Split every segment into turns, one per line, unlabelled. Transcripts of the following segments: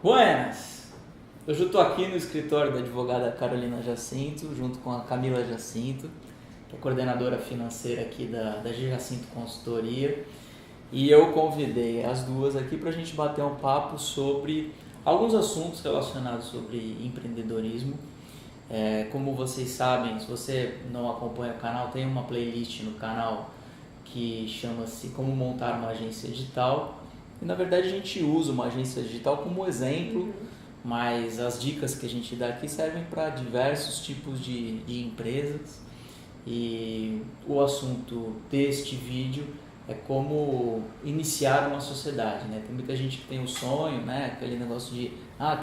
Buenas! Hoje eu estou aqui no escritório da advogada Carolina Jacinto, junto com a Camila Jacinto, que é coordenadora financeira aqui da G Jacinto Consultoria, e eu convidei as duas aqui para a gente bater um papo sobre alguns assuntos relacionados sobre empreendedorismo. Como vocês sabem, se você não acompanha o canal, tem uma playlist no canal que chama-se Como Montar uma Agência Digital. E na verdade a gente usa uma agência digital como exemplo, mas as dicas que a gente dá aqui servem para diversos tipos de empresas. E o assunto deste vídeo é como iniciar uma sociedade, né? Tem muita gente que tem o sonho, né? Aquele negócio de,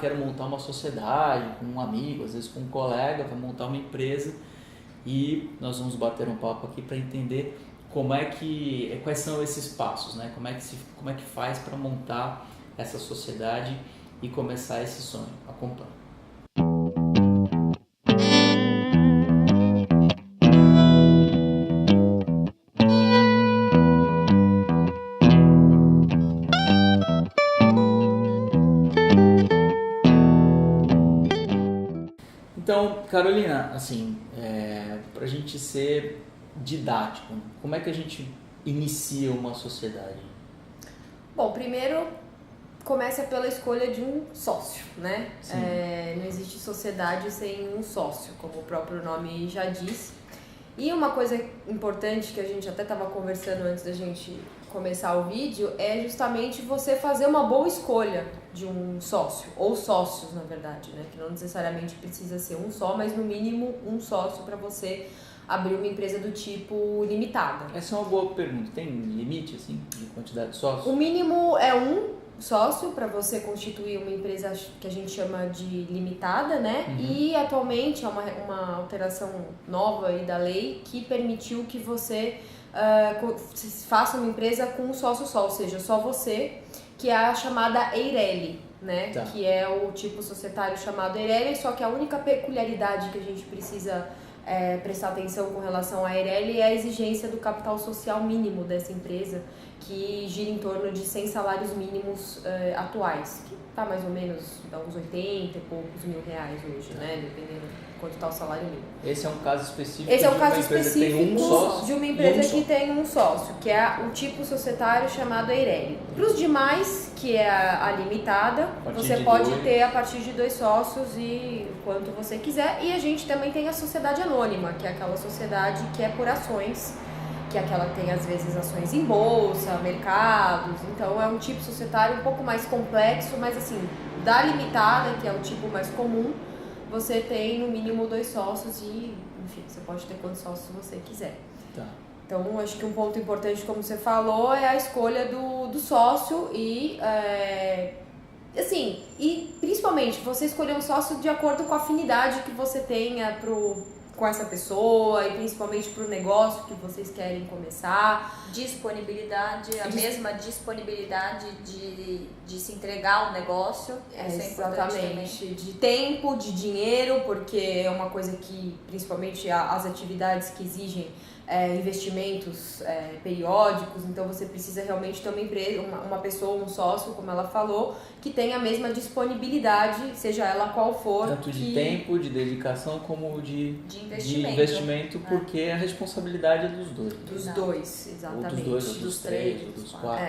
quero montar uma sociedade com um amigo, às vezes com um colega, para montar uma empresa. E nós vamos bater um papo aqui para entender quais são esses passos, né? Como é que faz para montar essa sociedade e começar esse sonho. Acompanhe. Então, Carolina, assim, para a gente ser didático, como é que a gente inicia uma sociedade?
Bom, primeiro começa pela escolha de um sócio, né? Não existe sociedade sem um sócio, como o próprio nome já diz. E uma coisa importante que a gente até estava conversando antes da gente começar o vídeo é justamente você fazer uma boa escolha de um sócio, ou sócios na verdade, né? Que não necessariamente precisa ser um só, mas no mínimo um sócio para você abrir uma empresa do tipo limitada.
Essa é uma boa pergunta. Tem limite, assim, de quantidade de sócios?
O mínimo é um sócio para você constituir uma empresa que a gente chama de limitada, né? E atualmente é uma alteração nova aí da lei que permitiu que você faça uma empresa com um sócio só, ou seja, só você, que é a chamada EIRELI, né?
Tá.
Que é o tipo societário chamado EIRELI, só que a única peculiaridade que a gente precisa prestar atenção com relação à EIRELI é a exigência do capital social mínimo dessa empresa, que gira em torno de 100 salários mínimos atuais, que está mais ou menos dá uns 80 e poucos mil reais hoje, né? Dependendo de quanto está o salário mínimo.
Esse é um caso específico
Esse é um
de
caso
uma empresa que tem um sócio
de uma
e
empresa
um
que
só.
tem um sócio, que é o tipo societário chamado EIRELI. Para os demais, que é a limitada, você pode ter a partir de 2 sócios e quanto você quiser. E a gente também tem a sociedade anônima, que é aquela sociedade que é por ações, que é aquela que tem às vezes ações em bolsa, mercados. Então é um tipo societário um pouco mais complexo, mas assim, da limitada, que é o tipo mais comum, você tem no mínimo 2 sócios e, enfim, você pode ter quantos sócios você quiser.
Tá.
Então, acho que um ponto importante, como você falou, é a escolha do sócio e, assim, e principalmente você escolher um sócio de acordo com a afinidade que você tenha com essa pessoa e principalmente para o negócio que vocês querem começar.
Disponibilidade, a mesma disponibilidade de se entregar ao negócio. Isso é importante também.
De tempo, de dinheiro, porque é uma coisa que, principalmente as atividades que exigem investimentos periódicos, então você precisa realmente ter uma empresa, uma pessoa, um sócio, como ela falou, que tenha a mesma disponibilidade, seja ela qual for.
Tanto de tempo, de dedicação, como de investimento, porque a responsabilidade é dos dois.
Dos dois, exatamente.
Ou dos dois, ou dos três, ou dos quatro.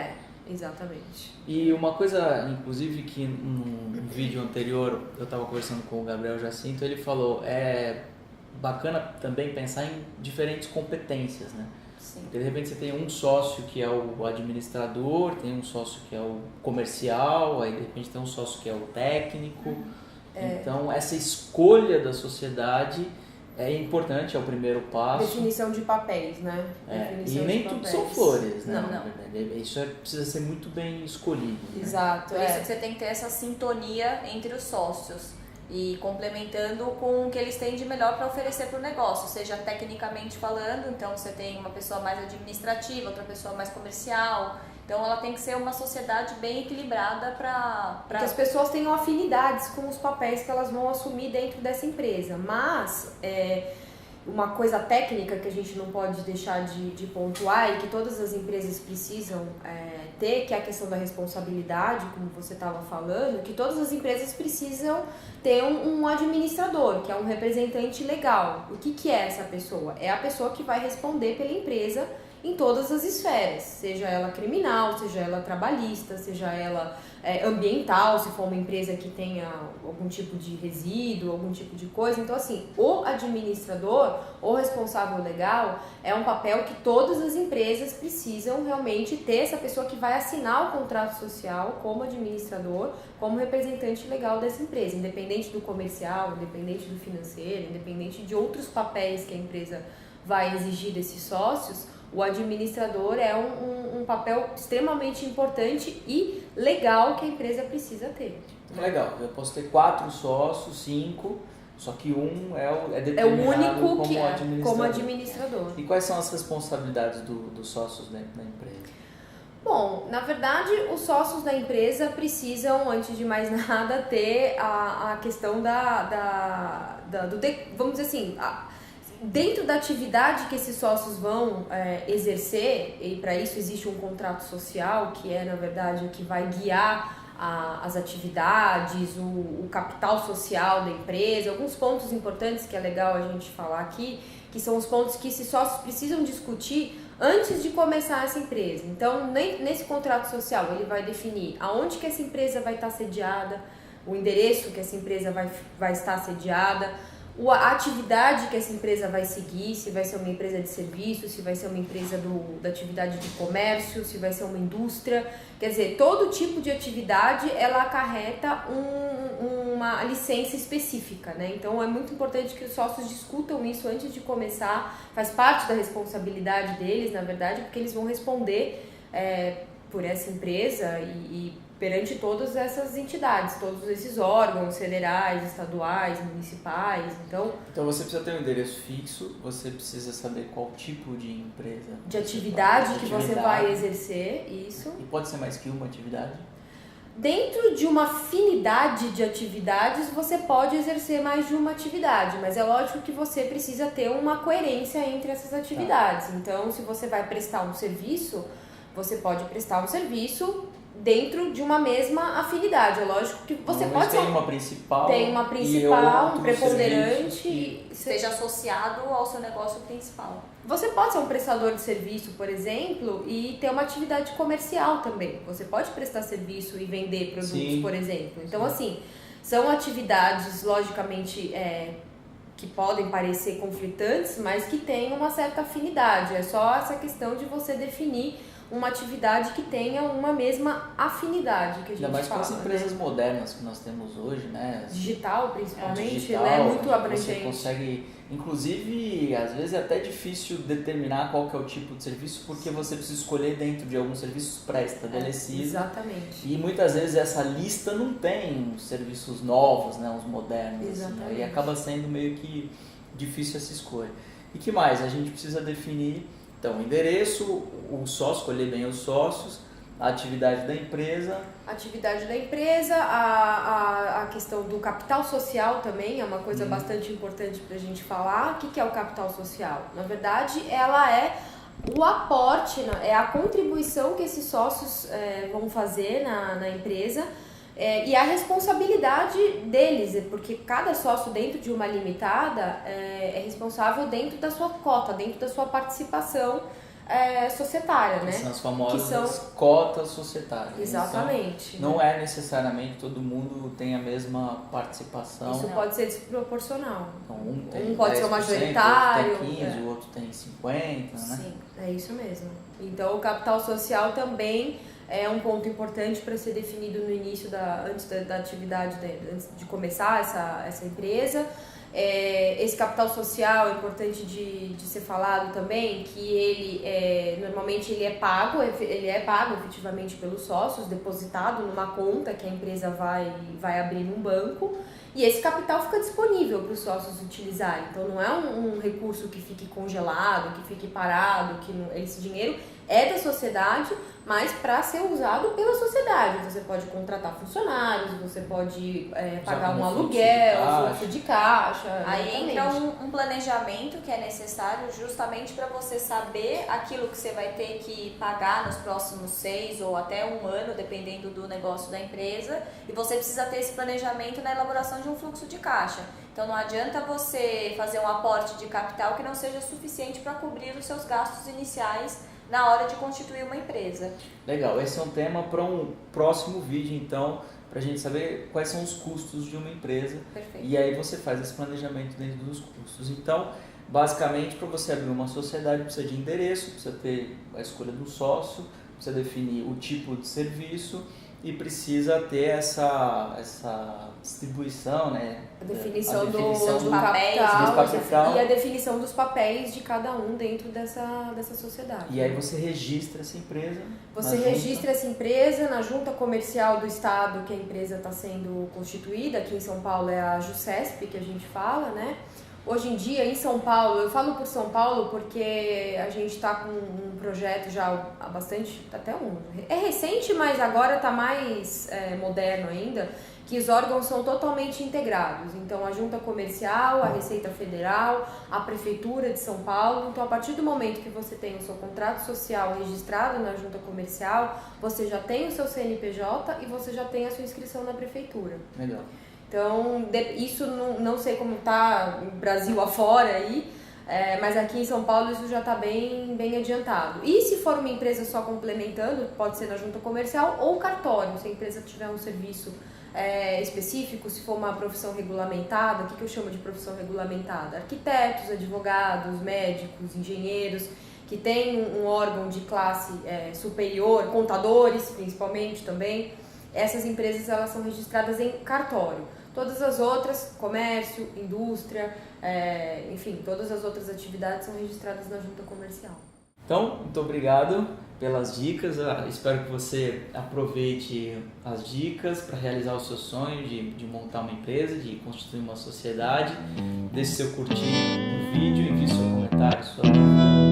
Exatamente.
E uma coisa, inclusive, que num vídeo anterior eu estava conversando com o Gabriel Jacinto, ele falou, bacana também pensar em diferentes competências, né?
Sim.
Porque de repente você tem um sócio que é o administrador, tem um sócio que é o comercial, aí de repente tem um sócio que é o técnico. Então essa escolha da sociedade é importante, é o primeiro passo.
Definição de papéis, né?
E nem tudo são flores, né?
Não.
Na verdade. Isso precisa ser muito bem escolhido. Né?
Exato.
Por isso que você tem que ter essa sintonia entre os sócios e complementando com o que eles têm de melhor para oferecer para o negócio, seja tecnicamente falando, então você tem uma pessoa mais administrativa, outra pessoa mais comercial. Então ela tem que ser uma sociedade bem equilibrada para
que as pessoas tenham afinidades com os papéis que elas vão assumir dentro dessa empresa. Mas uma coisa técnica que a gente não pode deixar de pontuar e que todas as empresas precisam ter, que é a questão da responsabilidade, como você estava falando, que todas as empresas precisam ter um administrador, que é um representante legal. O que é essa pessoa? É a pessoa que vai responder pela empresa em todas as esferas, seja ela criminal, seja ela trabalhista, seja ela ambiental, se for uma empresa que tenha algum tipo de resíduo, algum tipo de coisa. Então, assim, o administrador, o responsável legal, é um papel que todas as empresas precisam realmente ter essa pessoa que vai assinar o contrato social como administrador, como representante legal dessa empresa, independente do comercial, independente do financeiro, independente de outros papéis que a empresa vai exigir desses sócios. O administrador é um papel extremamente importante e legal que a empresa precisa ter.
Legal, eu posso ter 4 sócios, 5, só que um é determinado
o único
como
administrador.
E quais são as responsabilidades dos sócios dentro da empresa?
Bom, na verdade, os sócios da empresa precisam, antes de mais nada, ter a questão vamos dizer assim, dentro da atividade que esses sócios vão exercer, e para isso existe um contrato social, que é, na verdade, o que vai guiar as atividades, o capital social da empresa, alguns pontos importantes que é legal a gente falar aqui, que são os pontos que esses sócios precisam discutir antes de começar essa empresa. Então, nesse contrato social, ele vai definir aonde que essa empresa vai estar sediada, o endereço que essa empresa vai estar sediada, a atividade que essa empresa vai seguir, se vai ser uma empresa de serviço, se vai ser uma empresa da atividade de comércio, se vai ser uma indústria. Quer dizer, todo tipo de atividade ela acarreta uma licença específica, né? Então é muito importante que os sócios discutam isso antes de começar, faz parte da responsabilidade deles, na verdade, porque eles vão responder por essa empresa e perante todas essas entidades, todos esses órgãos federais, estaduais, municipais. Então
você precisa ter um endereço fixo, você precisa saber qual tipo de empresa,
de atividade que você vai exercer, isso.
E pode ser mais que uma atividade?
Dentro de uma afinidade de atividades, você pode exercer mais de uma atividade, mas é lógico que você precisa ter uma coerência entre essas atividades. Então, se você vai prestar um serviço, você pode prestar um serviço dentro de uma mesma afinidade. É lógico que você pode
ter uma principal,
um preponderante
que esteja associado ao seu negócio principal.
Você pode ser um prestador de serviço, por exemplo, e ter uma atividade comercial também. Você pode prestar serviço e vender produtos, sim, por exemplo. Então, assim, são atividades, logicamente, que podem parecer conflitantes, mas que têm uma certa afinidade. É só essa questão de você definir uma atividade que tenha uma mesma afinidade que a gente
fala. Ainda mais com as empresas,
né,
modernas que nós temos hoje, né?
Digital, principalmente,
digital,
né? Muito abrangente.
Você consegue, inclusive, às vezes é até difícil determinar qual que é o tipo de serviço, porque você precisa escolher dentro de alguns serviços pré-estabelecidos.
Exatamente.
E muitas vezes essa lista não tem serviços novos, né? Uns modernos.
Exatamente.
Assim, e acaba sendo meio que difícil essa escolha. E que mais? A gente precisa definir, então, o endereço, o sócio, escolher bem os sócios, a atividade da empresa.
A atividade da empresa, a questão do capital social também é uma coisa bastante importante para a gente falar. O que é o capital social? Na verdade, ela é o aporte, é a contribuição que esses sócios vão fazer na empresa. E a responsabilidade deles, porque cada sócio dentro de uma limitada é responsável dentro da sua cota, dentro da sua participação societária, né?
São as famosas cotas societárias.
Exatamente.
Então, não é necessariamente todo mundo tem a mesma participação.
Isso pode ser desproporcional.
Então, um
pode ser o majoritário,
o outro tem 15, o outro tem 50, né?
Sim, é isso mesmo. Então, o capital social também é um ponto importante para ser definido no início, antes da atividade, antes de começar essa empresa. Esse capital social é importante de ser falado também, que ele normalmente ele é pago efetivamente pelos sócios, depositado numa conta que a empresa vai abrir num banco, e esse capital fica disponível para os sócios utilizarem. Então não é um recurso que fique congelado, que fique parado, esse dinheiro é da sociedade, mas para ser usado pela sociedade. Você pode contratar funcionários, você pode pagar um aluguel, fluxo de caixa.
Aí entra um planejamento que é necessário justamente para você saber aquilo que você vai ter que pagar nos próximos 6 ou até um ano, dependendo do negócio da empresa, e você precisa ter esse planejamento na elaboração de um fluxo de caixa. Então não adianta você fazer um aporte de capital que não seja suficiente para cobrir os seus gastos iniciais na hora de constituir uma empresa.
Legal, esse é um tema para um próximo vídeo, então, para a gente saber quais são os custos de uma empresa.
Perfeito.
E aí você faz esse planejamento dentro dos custos. Então, basicamente, para você abrir uma sociedade, precisa de endereço, precisa ter a escolha do sócio, precisa definir o tipo de serviço e precisa ter essa distribuição, né?
A definição do
capital
e a definição dos papéis de cada um dentro dessa sociedade.
E aí você registra essa empresa.
Você registra essa empresa na junta comercial do estado que a empresa está sendo constituída. Aqui em São Paulo é a JUSESP que a gente fala, né? Hoje em dia, em São Paulo, eu falo por São Paulo porque a gente está com um projeto já há bastante, é recente, mas agora está mais moderno ainda, que os órgãos são totalmente integrados. Então, a Junta Comercial, a Receita Federal, a Prefeitura de São Paulo. Então, a partir do momento que você tem o seu contrato social registrado na Junta Comercial, você já tem o seu CNPJ e você já tem a sua inscrição na Prefeitura.
Legal.
Então, isso não sei como está no Brasil afora aí, mas aqui em São Paulo isso já está bem adiantado. E se for uma empresa só complementando, pode ser na junta comercial ou cartório, se a empresa tiver um serviço específico, se for uma profissão regulamentada. O que eu chamo de profissão regulamentada? Arquitetos, advogados, médicos, engenheiros, que tem um órgão de classe superior, contadores principalmente também. Essas empresas elas são registradas em cartório. Todas as outras, comércio, indústria, enfim, todas as outras atividades são registradas na junta comercial.
Então, muito obrigado pelas dicas. Espero que você aproveite as dicas para realizar o seu sonho de montar uma empresa, de constituir uma sociedade. Deixe seu curtir no vídeo, envie seu comentário, sua dúvida.